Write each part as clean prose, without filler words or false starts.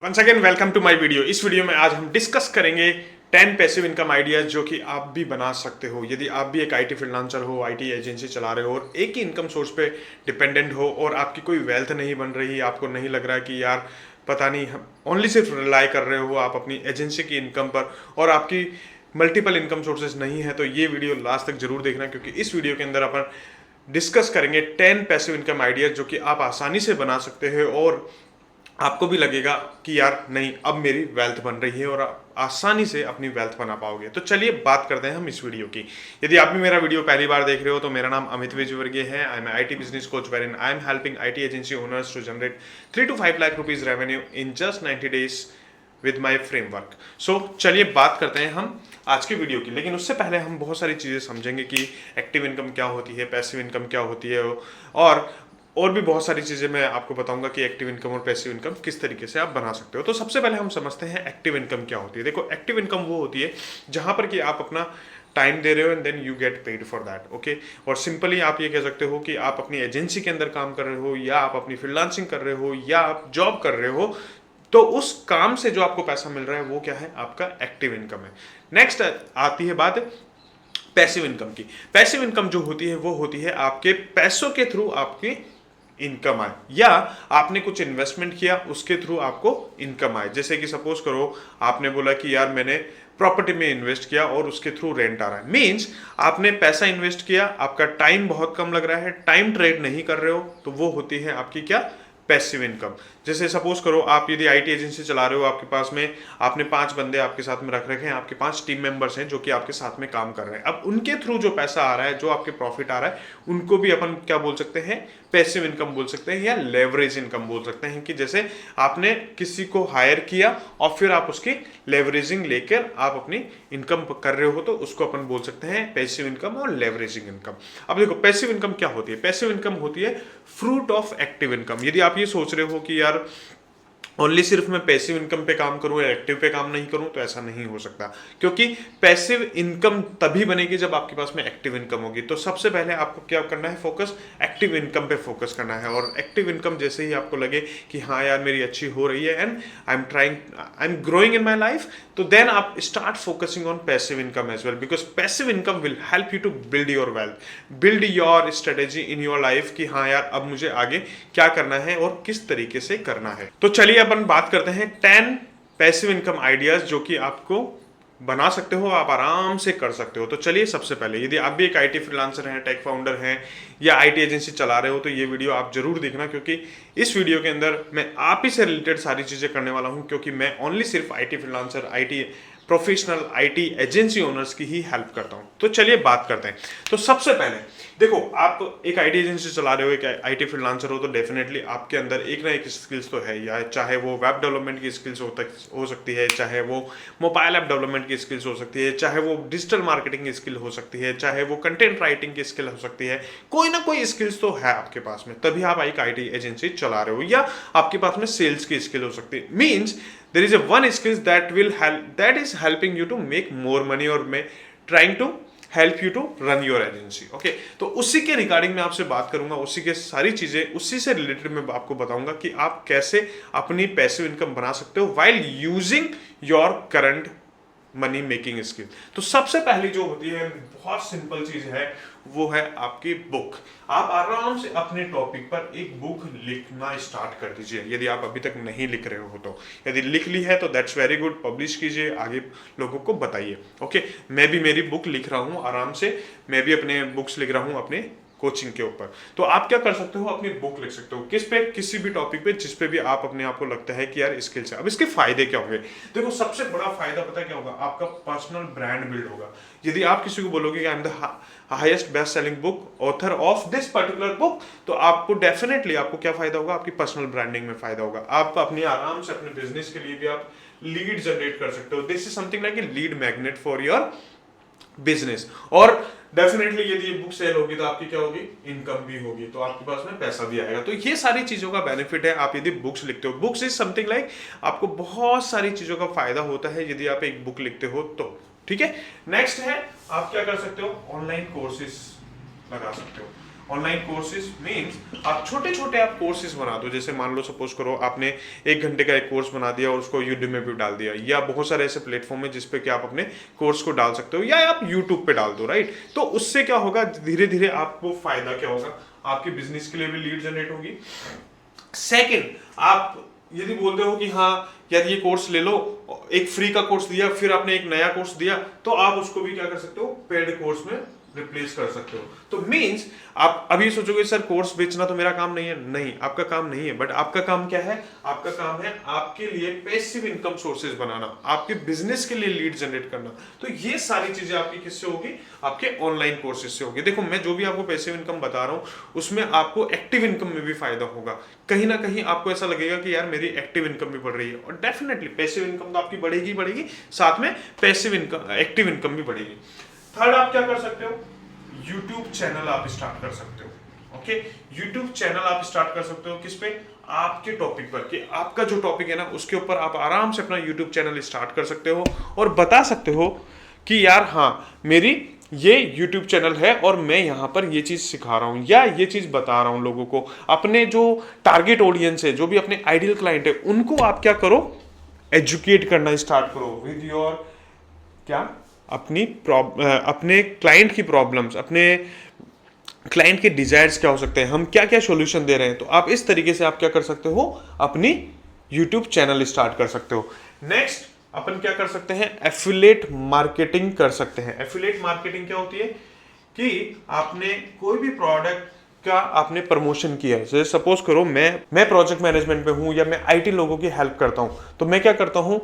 Once again welcome to my video. इस video में आज हम डिस्कस करेंगे 10 पैसिव इनकम आइडियाज जो कि आप भी बना सकते हो यदि आप भी एक आईटी फ्रीलांसर हो, आईटी एजेंसी चला रहे हो और एक ही इनकम सोर्स पे डिपेंडेंट हो और आपकी कोई वेल्थ नहीं बन रही, आपको नहीं लग रहा कि यार पता नहीं, हम ओनली सिर्फ रिलाई कर रहे हो आप अपनी एजेंसी की इनकम पर और आपकी मल्टीपल इनकम सोर्सेज नहीं है, तो ये वीडियो लास्ट तक जरूर देखना, क्योंकि इस वीडियो के अंदर अपन डिस्कस करेंगे 10 पैसिव इनकम आइडियाज जो कि आप आसानी से बना सकते हैं और आपको भी लगेगा कि यार नहीं, अब मेरी वेल्थ बन रही है और आप आसानी से अपनी वेल्थ बना पाओगे। तो चलिए बात करते हैं हम इस वीडियो की। यदि आप भी मेरा वीडियो पहली बार देख रहे हो तो मेरा नाम अमित विजयवर्गीय है। I am IT business coach where in I am helping IT agency owners to generate 3 to 5 lakh rupees revenue in just 90 days with my framework. So चलिए बात करते हैं हम आज की वीडियो की, लेकिन उससे पहले हम बहुत सारी चीज़ें समझेंगे कि एक्टिव इनकम क्या होती है, पैसिव इनकम क्या होती है और भी बहुत सारी चीज़ें मैं आपको बताऊंगा कि एक्टिव इनकम और पैसिव इनकम किस तरीके से आप बना सकते हो। तो सबसे पहले हम समझते हैं एक्टिव इनकम क्या होती है। देखो, एक्टिव इनकम वो होती है जहां पर कि आप अपना टाइम दे रहे हो and then you get paid for that. Okay, और सिंपली आप ये कह सकते हो कि आप अपनी एजेंसी के अंदर काम कर रहे हो या आप अपनी फ्रीलांसिंग कर रहे हो या आप जॉब कर रहे हो, तो उस काम से जो आपको पैसा मिल रहा है वो क्या है, आपका एक्टिव इनकम है। नेक्स्ट आती है बात पैसिव इनकम की। पैसिव इनकम जो होती है वो होती है आपके पैसों के थ्रू आपकी इनकम आए या आपने कुछ इन्वेस्टमेंट किया उसके थ्रू आपको इनकम आए। जैसे कि सपोज करो आपने बोला कि यार मैंने प्रॉपर्टी में इन्वेस्ट किया और उसके थ्रू रेंट आ रहा है। मींस आपने पैसा इन्वेस्ट किया, आपका टाइम बहुत कम लग रहा है, टाइम ट्रेड नहीं कर रहे हो, तो वो होती है आपकी क्या, पैसिव इनकम। जैसे सपोज करो आप यदि आईटी एजेंसी चला रहे हो, आपके पास में आपने 5 बंदे आपके साथ में रख रखे हैं, आपके 5 टीम मेंबर्स हैं जो कि आपके साथ में काम कर रहे हैं। अब उनके थ्रू जो पैसा आ रहा है, जो आपके प्रॉफिट आ रहा है, उनको भी अपन क्या बोल सकते हैं, पैसिव इनकम बोल सकते हैं या लेवरेज इनकम बोल सकते हैं। कि जैसे आपने किसी को हायर किया और फिर आप उसकी लेवरेजिंग लेकर आप अपनी इनकम कर रहे हो, तो उसको अपन बोल सकते हैं पैसिव इनकम और लेवरेजिंग इनकम। अब देखो, पैसिव इनकम क्या होती है। पैसिव इनकम होती है फ्रूट ऑफ एक्टिव इनकम। यदि आप ये सोच रहे हो कि यार ओनली सिर्फ मैं पैसिव इनकम पे काम करूं या एक्टिव पे काम नहीं करूं, तो ऐसा नहीं हो सकता, क्योंकि पैसिव इनकम तभी बनेगी जब आपके पास में एक्टिव इनकम होगी। तो सबसे पहले आपको क्या करना है, फोकस एक्टिव इनकम पे फोकस करना है। और एक्टिव इनकम जैसे ही आपको लगे कि हाँ यार मेरी अच्छी हो रही है and I am growing in my life, तो देन आप start focusing on passive income as well, because passive income will help you to build your wealth, build your strategy in your life कि हाँ यार अब मुझे आगे क्या करना है और किस तरीके से करना है। तो चलिए अपन बात करते हैं 10 पैसिव इनकम आइडियाज जो कि आपको बना सकते हो, आप आराम से कर सकते हो। तो चलिए सबसे पहले, यदि आप भी एक आईटी फ्रीलांसर हैं, टेक फाउंडर हैं या आईटी एजेंसी चला रहे हो, तो ये वीडियो आप जरूर देखना, क्योंकि इस वीडियो के अंदर मैं आप ही से रिलेटेड सारी चीजें करने वाला हूं, क्योंकि मैं ओनली सिर्फ IT freelancer, IT professional, IT agency owners की ही हेल्प करता हूं। तो चलिए बात करते हैं। तो सबसे पहले देखो, आप एक आईटी एजेंसी चला रहे हो, एक आईटी फ्रीलांसर हो, तो डेफिनेटली आपके अंदर एक ना एक स्किल्स तो है, या चाहे वो वेब डेवलपमेंट की स्किल्स हो सकती है, चाहे वो मोबाइल ऐप डेवलपमेंट की स्किल्स हो सकती है, चाहे वो डिजिटल मार्केटिंग की स्किल हो सकती है, चाहे वो कंटेंट राइटिंग की स्किल हो सकती है। कोई ना कोई स्किल्स तो है आपके पास में, तभी आप एक आईटी एजेंसी चला रहे हो। या आपके पास में सेल्स की स्किल हो सकती है। Means there is a one skills that will help, that is helping you to make more money or may trying to help you to run your agency। okay, तो उसी के रिगार्डिंग में आपसे बात करूंगा, उसी के सारी चीजें उसी से रिलेटेड मैं आपको बताऊंगा कि आप कैसे अपनी पैसिव इनकम बना सकते हो while using your current money making skill. तो सबसे पहली जो होती है, बहुत सिंपल चीज है, वो है आपकी बुक। आप आराम से अपने टॉपिक पर एक बुक लिखना स्टार्ट कर दीजिए, यदि आप अभी तक नहीं लिख रहे हो तो। यदि लिख ली है तो दैट्स वेरी गुड, पब्लिश कीजिए, आगे लोगों को बताइए। ओके, मैं भी मेरी बुक लिख रहा हूँ आराम से, मैं भी अपने बुक्स लिख रहा हूँ अपने कोचिंग के ऊपर। तो आप क्या कर सकते हो, अपनी बुक लिख सकते हो, किस पे, किसी भी टॉपिक पे जिस पे भी आप अपने आप को लगता है कि यार स्किल्स है। अब इसके फायदे क्या होंगे, देखो सबसे बड़ा फायदा पता है क्या होगा, आपका पर्सनल ब्रांड बिल्ड होगा। यदि आप किसी को बोलोगे कि I am the highest best selling book author of this particular book, तो आपको डेफिनेटली आपको क्या फायदा होगा, आपकी पर्सनल ब्रांडिंग में फायदा होगा। आप अपनी आराम से अपने बिजनेस के लिए भी आप लीड जनरेट कर सकते हो। This is something like a lead magnet for your business. और डेफिनेटली यदि ये बुक सेल होगी तो आपकी क्या होगी, इनकम भी होगी, तो आपके पास में पैसा भी आएगा। तो ये सारी चीजों का बेनिफिट है आप यदि बुक्स लिखते हो। बुक्स इज समथिंग लाइक, आपको बहुत सारी चीजों का फायदा होता है यदि आप एक बुक लिखते हो तो। ठीक है, नेक्स्ट है आप क्या कर सकते हो, ऑनलाइन कोर्सेज लगा सकते हो। ऑनलाइन कोर्सेज मीन्स आप छोटे छोटे आप कोर्सेज बना दो। जैसे मान लो सपोज करो आपने 1 घंटे का एक कोर्स बना दिया और उसको यूट्यूब पे डाल दिया, या बहुत सारे ऐसे प्लेटफॉर्म है जिसपे कि आप अपने कोर्स को डाल सकते हो, या आप यूट्यूब पे डाल दो, राइट। तो उससे क्या होगा, धीरे धीरे आपको फायदा क्या होगा, आपके बिजनेस के लिए भी लीड जनरेट होगी। सेकेंड, आप यदि बोलते हो कि हाँ यार ये कोर्स ले लो, एक फ्री का कोर्स दिया, फिर आपने एक नया कोर्स दिया, तो आप उसको भी क्या कर सकते हो, पेड कोर्स में रिप्लेस कर सकते हो। तो मींस आप अभी सोचोगे सर कोर्स बेचना तो मेरा काम नहीं है, नहीं आपका काम नहीं है, बट आपका काम क्या है, आपका काम है आपके लिए पैसिव इनकम सोर्सेज बनाना, आपके बिजनेस के लिए लीड जनरेट करना। तो ये सारी चीजें आपकी किससे होगी, आपके ऑनलाइन कोर्सेज से होगी। देखो मैं जो भी आपको पैसिव इनकम बता रहा हूं उसमें आपको एक्टिव इनकम में भी फायदा होगा। कहीं ना कहीं आपको ऐसा लगेगा कि यार मेरी एक्टिव इनकम भी बढ़ रही है, और डेफिनेटली पैसिव इनकम तो आपकी बढ़ेगी बढ़ेगी, साथ में पैसिव इनकम एक्टिव इनकम भी बढ़ेगी। थर्ड, आप क्या कर सकते हो, YouTube चैनल आप स्टार्ट कर सकते हो। ओके, YouTube चैनल आप स्टार्ट कर सकते हो किस पे, आपके टॉपिक पर, कि आपका जो टॉपिक है ना उसके ऊपर आप आराम से अपना YouTube चैनल स्टार्ट कर सकते हो और बता सकते हो कि यार हाँ मेरी ये YouTube चैनल है और मैं यहाँ पर ये चीज़ सिखा रहा हूँ या ये चीज़ बता रहा हूँ लोगों को। अपने जो टारगेट ऑडियंस है, जो भी अपने आइडियल क्लाइंट है, उनको आप क्या करो, एजुकेट करना स्टार्ट करो विद योर क्या, अपने क्लाइंट की प्रॉब्लम्स, अपने क्लाइंट के डिजायर्स क्या हो सकते हैं, हम क्या क्या सॉल्यूशन दे रहे हैं। तो आप इस तरीके से आप क्या कर सकते हो, अपनी यूट्यूब चैनल स्टार्ट कर सकते हो। नेक्स्ट अपन क्या कर सकते हैं, एफिलिएट मार्केटिंग कर सकते हैं। एफिलिएट मार्केटिंग क्या होती है कि आपने कोई भी प्रोडक्ट का आपने प्रमोशन किया है। जैसे सपोज करो मैं प्रोजेक्ट मैनेजमेंट में हूं या मैं आईटी लोगों की हेल्प करता हूं, तो मैं क्या करता हूं,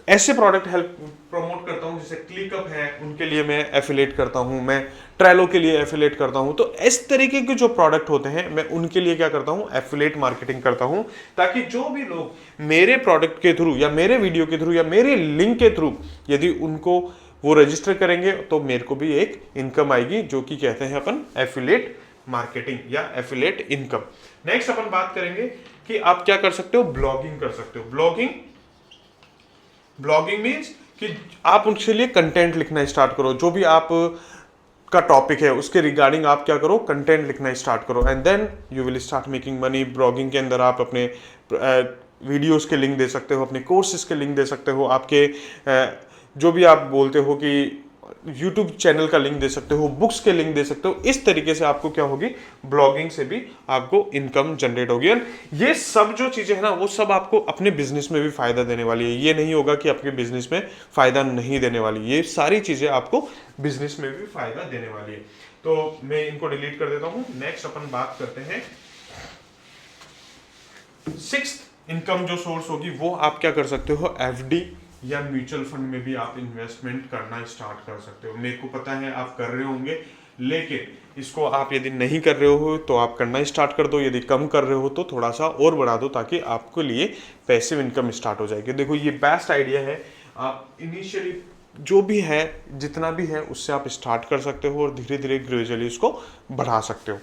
ऐसे प्रोडक्ट हेल्प प्रमोट करता हूं, जैसे क्लिकअप है उनके लिए मैं एफिलिएट करता हूं, मैं ट्रेलो के लिए एफिलिएट करता हूं। तो इस तरीके के जो प्रोडक्ट होते हैं मैं उनके लिए क्या करता हूं, एफिलिएट मार्केटिंग करता हूं, ताकि जो भी लोग मेरे प्रोडक्ट के थ्रू या मेरे वीडियो के थ्रू या मेरे लिंक के थ्रू यदि उनको वो रजिस्टर करेंगे तो मेरे को भी एक इनकम आएगी, जो कि कहते हैं अपन एफिलिएट मार्केटिंग या एफिलिएट इनकम। नेक्स्ट अपन बात करेंगे कि आप क्या कर सकते हो, ब्लॉगिंग कर सकते हो। ब्लॉगिंग मीन्स कि आप उनके लिए कंटेंट लिखना स्टार्ट करो, जो भी आप का टॉपिक है उसके रिगार्डिंग आप क्या करो, कंटेंट लिखना स्टार्ट करो, and then you will start making money. Blogging के अंदर आप अपने वीडियोस के लिंक दे सकते हो, अपने कोर्सेज के लिंक दे सकते हो, आपके जो भी आप बोलते हो कि यूट्यूब चैनल का लिंक दे सकते हो, बुक्स के लिंक दे सकते हो। इस तरीके से आपको क्या होगी, ब्लॉगिंग से भी आपको इनकम जनरेट होगी। और ये सब जो चीजें है ना वो सब आपको अपने बिजनेस में भी फायदा देने वाली है। ये नहीं होगा कि आपके बिजनेस में फायदा नहीं देने वाली, ये सारी चीजें आपको बिजनेस में भी फायदा देने वाली है। तो मैं इनको डिलीट कर देता हूं। नेक्स्ट अपन बात करते हैं सिक्स्थ इनकम जो सोर्स होगी, वो आप क्या कर सकते हो, एफडी या म्यूचुअल फंड में भी आप इन्वेस्टमेंट करना स्टार्ट कर सकते हो। मेरे को पता है आप कर रहे होंगे, लेकिन इसको आप यदि नहीं कर रहे हो तो आप करना स्टार्ट कर दो, यदि कम कर रहे हो तो थोड़ा सा और बढ़ा दो, ताकि आपके लिए पैसिव इनकम स्टार्ट हो जाएगी। देखो ये बेस्ट आइडिया है, आप इनिशियली जो भी है जितना भी है उससे आप स्टार्ट कर सकते हो और धीरे धीरे ग्रेजुअली उसको बढ़ा सकते हो।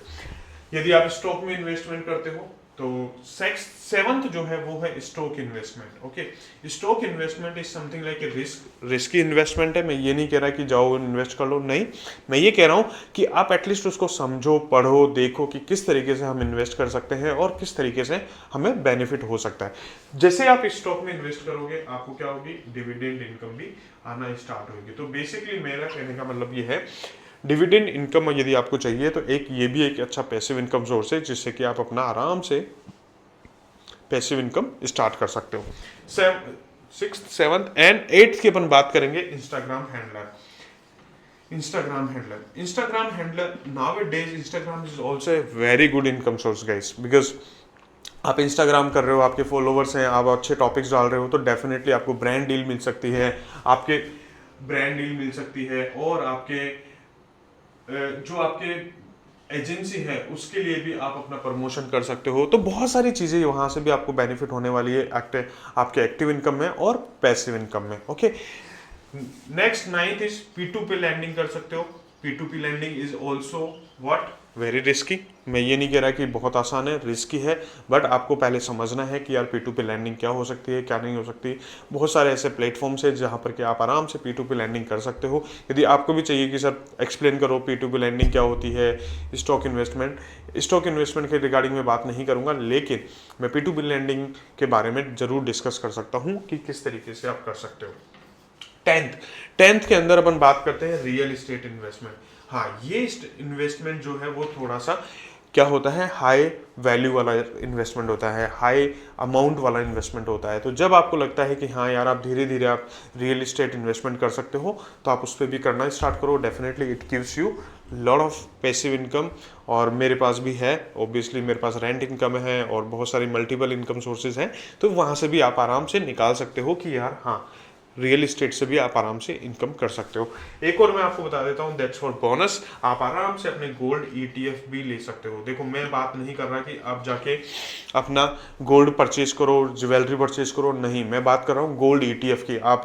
यदि आप स्टॉक में इन्वेस्टमेंट करते हो तो सेवंथ जो है वो है stock investment. Okay, stock investment is something like a risky investment है। मैं ये नहीं कह रहा कि जाओ इन्वेस्ट कर लो, नहीं, मैं ये कह रहा हूँ कि आप एटलीस्ट उसको समझो, पढ़ो, देखो कि किस तरीके से हम इन्वेस्ट कर सकते हैं और किस तरीके से हमें बेनिफिट हो सकता है। जैसे आप स्टॉक में इन्वेस्ट करोगे आपको क्या होगी, डिविडेंड इनकम भी आना स्टार्ट होगी। तो बेसिकली मेरा कहने का मतलब ये है, डिविडेंड इनकम यदि आपको चाहिए तो ये भी एक अच्छा पैसिव इनकम सोर्स है, जिससे कि आप अपना आराम से पैसिव इनकम स्टार्ट कर सकते हो। सिक्स्थ, सेवंथ एंड एट्थ की अपन बात करेंगे Instagram handler nowadays Instagram is also a very good income source guys, because आप इंस्टाग्राम कर रहे हो, आपके फॉलोवर्स हैं, आप अच्छे टॉपिक्स डाल रहे हो, तो डेफिनेटली आपको ब्रांड डील मिल सकती है, और आपके जो आपके एजेंसी है उसके लिए भी आप अपना प्रमोशन कर सकते हो। तो बहुत सारी चीज़ें वहाँ से भी आपको बेनिफिट होने वाली है आपके एक्टिव इनकम में और पैसिव इनकम में। Okay, next ninth is P2P lending कर सकते हो। P2P lending is also what, very risky, मैं ये नहीं कह रहा कि बहुत आसान है, रिस्की है, बट आपको पहले समझना है कि यार P2P लैंडिंग क्या हो सकती है, क्या नहीं हो सकती। बहुत सारे ऐसे प्लेटफॉर्म्स है जहाँ पर कि आप आराम से P2P लैंडिंग कर सकते हो। यदि आपको भी चाहिए कि सर एक्सप्लेन करो P2P लैंडिंग क्या होती है, स्टॉक इन्वेस्टमेंट के रिगार्डिंग में बात नहीं करूँगा, लेकिन मैं P2P लैंडिंग के बारे में ज़रूर डिस्कस कर सकता हूँ कि किस तरीके से आप कर सकते हो। टेंथ के अंदर अपन बात करते हैं रियल इस्टेट इन्वेस्टमेंट। हाँ, ये इन्वेस्टमेंट जो है वो थोड़ा सा क्या होता है, हाई वैल्यू वाला इन्वेस्टमेंट होता है, हाई अमाउंट वाला इन्वेस्टमेंट होता है। तो जब आपको लगता है कि हाँ यार आप धीरे धीरे आप रियल इस्टेट इन्वेस्टमेंट कर सकते हो, तो आप उस पर भी करना स्टार्ट करो। Definitely it gives you lot of passive income, और मेरे पास भी है, ऑब्वियसली मेरे पास रेंट इनकम है और बहुत सारी मल्टीपल इनकम सोर्सेज हैं। तो वहाँ से भी आप आराम से निकाल सकते हो कि यार हाँ, रियल इस्टेट से भी आप आराम से इनकम कर सकते हो। एक और मैं आपको बता देता हूँ, दैट्स फॉर बोनस, आप आराम से अपने गोल्ड ETF भी ले सकते हो। देखो, मैं बात नहीं कर रहा कि आप जाके अपना गोल्ड परचेज करो, ज्वेलरी परचेज करो, नहीं, मैं बात कर रहा हूँ गोल्ड ETF की। आप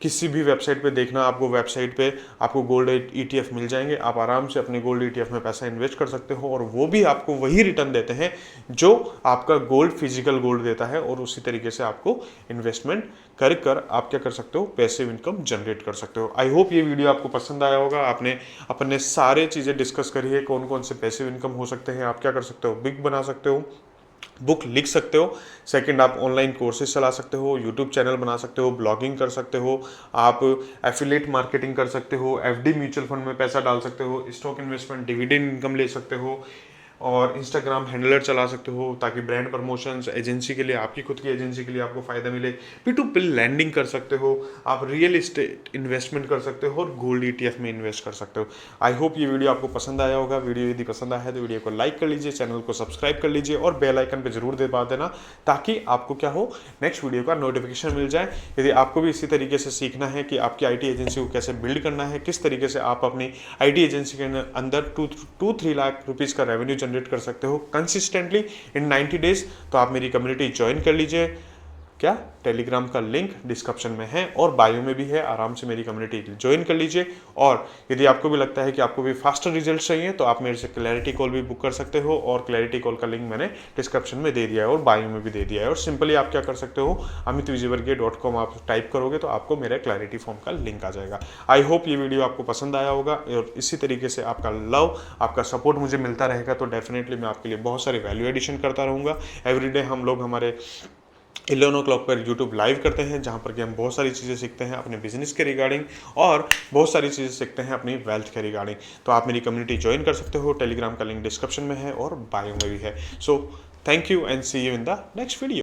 किसी भी वेबसाइट पे देखना, आपको वेबसाइट पे आपको गोल्ड ETF मिल जाएंगे। आप आराम से अपने गोल्ड ETF में पैसा इन्वेस्ट कर सकते हो, और वो भी आपको वही रिटर्न देते हैं जो आपका गोल्ड, फिजिकल गोल्ड देता है, और उसी तरीके से आपको इन्वेस्टमेंट कर आप क्या कर सकते हो, पैसिव इनकम जनरेट कर सकते हो। आई होप ये वीडियो आपको पसंद आया होगा। आपने अपने सारे चीज़ें डिस्कस करी है, कौन कौन से पैसिव इनकम हो सकते हैं। आप क्या कर सकते हो, बिग बना सकते हो, बुक लिख सकते हो। सेकंड, आप ऑनलाइन कोर्सेज चला सकते हो, यूट्यूब चैनल बना सकते हो, ब्लॉगिंग कर सकते हो, आप एफिलिएट मार्केटिंग कर सकते हो, FD म्यूचुअल फंड में पैसा डाल सकते हो, स्टॉक इन्वेस्टमेंट, डिविडेंड इनकम ले सकते हो, और इंस्टाग्राम हैंडलर चला सकते हो ताकि ब्रांड प्रमोशंस, एजेंसी के लिए, आपकी खुद की एजेंसी के लिए आपको फायदा मिले। P2P लैंडिंग कर सकते हो, आप रियल इस्टेट इन्वेस्टमेंट कर सकते हो, और गोल्ड ETF में इन्वेस्ट कर सकते हो। आई होप ये वीडियो आपको पसंद आया होगा। वीडियो यदि पसंद आया है तो वीडियो को लाइक कर लीजिए, चैनल को सब्सक्राइब कर लीजिए, और बेल आइकन पर जरूर दबा देना ताकि आपको क्या हो, नेक्स्ट वीडियो का नोटिफिकेशन मिल जाए। यदि आपको भी इसी तरीके से सीखना है कि आपकी IT एजेंसी को कैसे बिल्ड करना है, किस तरीके से आप अपनी IT एजेंसी के अंदर 2-3 लाख रुपीज़ का रेवेन्यू जनरेट कर सकते हो कंसिस्टेंटली इन 90 डेज, तो आप मेरी कम्युनिटी ज्वाइन कर लीजिए। क्या, टेलीग्राम का लिंक डिस्क्रिप्शन में है और बायो में भी है, आराम से मेरी कम्युनिटी ज्वाइन कर लीजिए। और यदि आपको भी लगता है कि आपको भी फास्टर रिजल्ट चाहिए, तो आप मेरे से क्लैरिटी कॉल भी बुक कर सकते हो, और क्लैरिटी कॉल का लिंक मैंने डिस्क्रिप्शन में दे दिया है और बायो में भी दे दिया है। और सिंपली आप क्या कर सकते हो, amitvijayavargiya.com आप टाइप करोगे तो आपको मेरा क्लैरिटी फॉर्म का लिंक आ जाएगा। आई होप ये वीडियो आपको पसंद आया होगा, और इसी तरीके से आपका लव, आपका सपोर्ट मुझे मिलता रहेगा, तो डेफिनेटली मैं आपके लिए बहुत सारे वैल्यू एडिशन करता रहूँगा। एवरीडे हम लोग हमारे 11 o'clock पर यूट्यूब लाइव करते हैं, जहां पर कि हम बहुत सारी चीज़ें सीखते हैं अपने बिजनेस के रिगार्डिंग, और बहुत सारी चीज़ें सीखते हैं अपनी वेल्थ के रिगार्डिंग। तो आप मेरी कम्युनिटी ज्वाइन कर सकते हो, टेलीग्राम का लिंक डिस्क्रिप्शन में है और बायो में भी है। So thank you and see you in the next video.